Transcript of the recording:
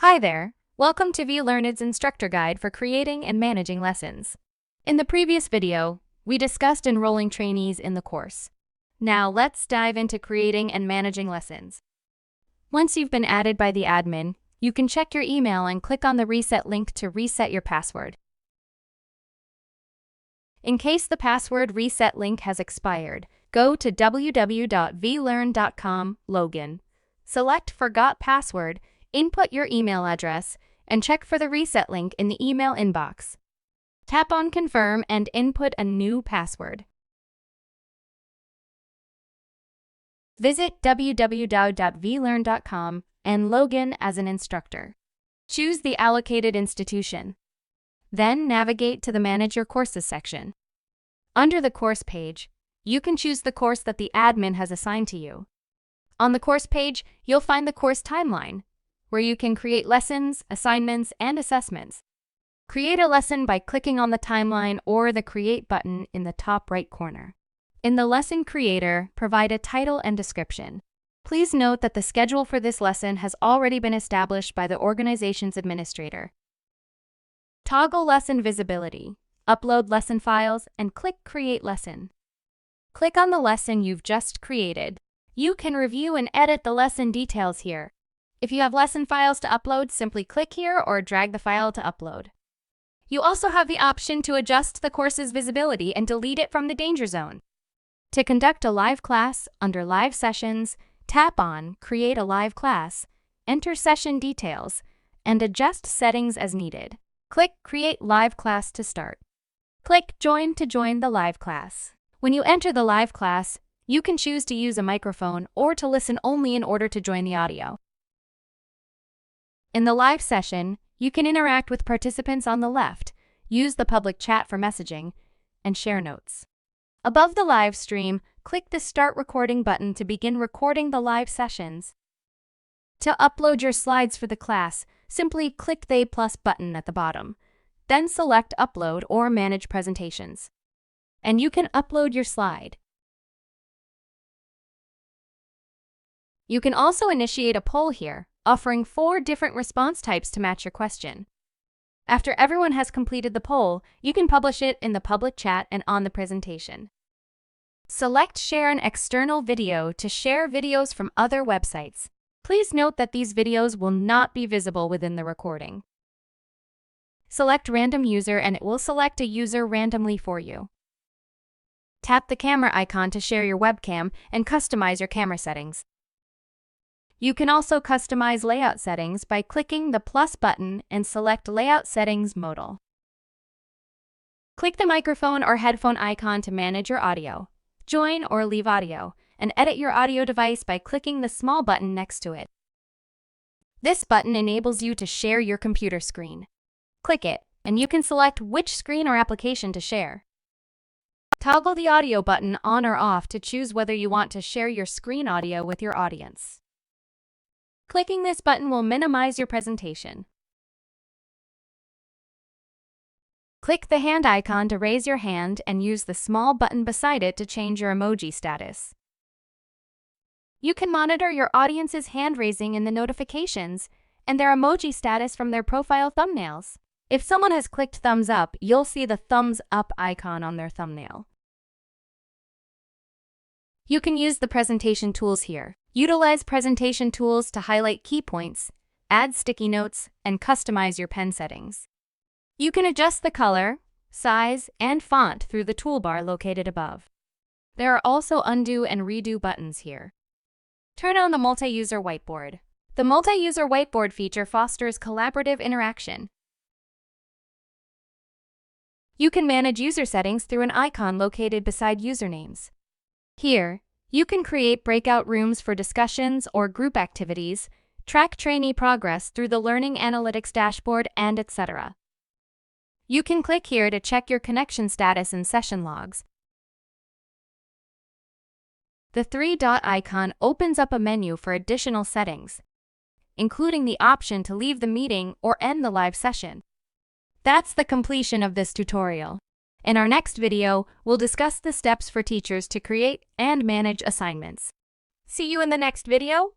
Hi there, welcome to Vlearned's Instructor Guide for creating and managing lessons. In the previous video, we discussed enrolling trainees in the course. Now let's dive into creating and managing lessons. Once you've been added by the admin, you can check your email and click on the reset link to reset your password. In case the password reset link has expired, go to www.vlearned.com, login. Select Forgot Password, input your email address, and check for the reset link in the email inbox. Tap on Confirm and input a new password. Visit www.vlearned.com and login as an instructor. Choose the allocated institution. Then navigate to the Manage Your Courses section. Under the course page, you can choose the course that the admin has assigned to you. On the course page, you'll find the course timeline, where you can create lessons, assignments, and assessments. Create a lesson by clicking on the timeline or the Create button in the top right corner. In the Lesson Creator, provide a title and description. Please note that the schedule for this lesson has already been established by the organization's administrator. Toggle lesson visibility, upload lesson files, and click Create Lesson. Click on the lesson you've just created. You can review and edit the lesson details here. If you have lesson files to upload, simply click here or drag the file to upload. You also have the option to adjust the course's visibility and delete it from the danger zone. To conduct a live class, under Live Sessions, tap on Create a Live Class, enter session details, and adjust settings as needed. Click Create Live Class to start. Click Join to join the live class. When you enter the live class, you can choose to use a microphone or to listen only in order to join the audio. In the live session, you can interact with participants on the left, use the public chat for messaging, and share notes. Above the live stream, click the Start Recording button to begin recording the live sessions. To upload your slides for the class, simply click the plus button at the bottom, then select Upload or Manage Presentations. And you can upload your slide. You can also initiate a poll here, offering 4 different response types to match your question. After everyone has completed the poll, you can publish it in the public chat and on the presentation. Select Share an external video to share videos from other websites. Please note that these videos will not be visible within the recording. Select Random User and it will select a user randomly for you. Tap the camera icon to share your webcam and customize your camera settings. You can also customize layout settings by clicking the plus button and select Layout Settings Modal. Click the microphone or headphone icon to manage your audio, join or leave audio, and edit your audio device by clicking the small button next to it. This button enables you to share your computer screen. Click it, and you can select which screen or application to share. Toggle the audio button on or off to choose whether you want to share your screen audio with your audience. Clicking this button will minimize your presentation. Click the hand icon to raise your hand and use the small button beside it to change your emoji status. You can monitor your audience's hand raising in the notifications and their emoji status from their profile thumbnails. If someone has clicked thumbs up, you'll see the thumbs up icon on their thumbnail. You can use the presentation tools here. Utilize presentation tools to highlight key points, add sticky notes, and customize your pen settings. You can adjust the color, size, and font through the toolbar located above. There are also undo and redo buttons here. Turn on the multi-user whiteboard. The multi-user whiteboard feature fosters collaborative interaction. You can manage user settings through an icon located beside usernames. Here, you can create breakout rooms for discussions or group activities, track trainee progress through the Learning Analytics dashboard, and etc. You can click here to check your connection status and session logs. The 3-dot icon opens up a menu for additional settings, including the option to leave the meeting or end the live session. That's the completion of this tutorial. In our next video, we'll discuss the steps for teachers to create and manage assignments. See you in the next video!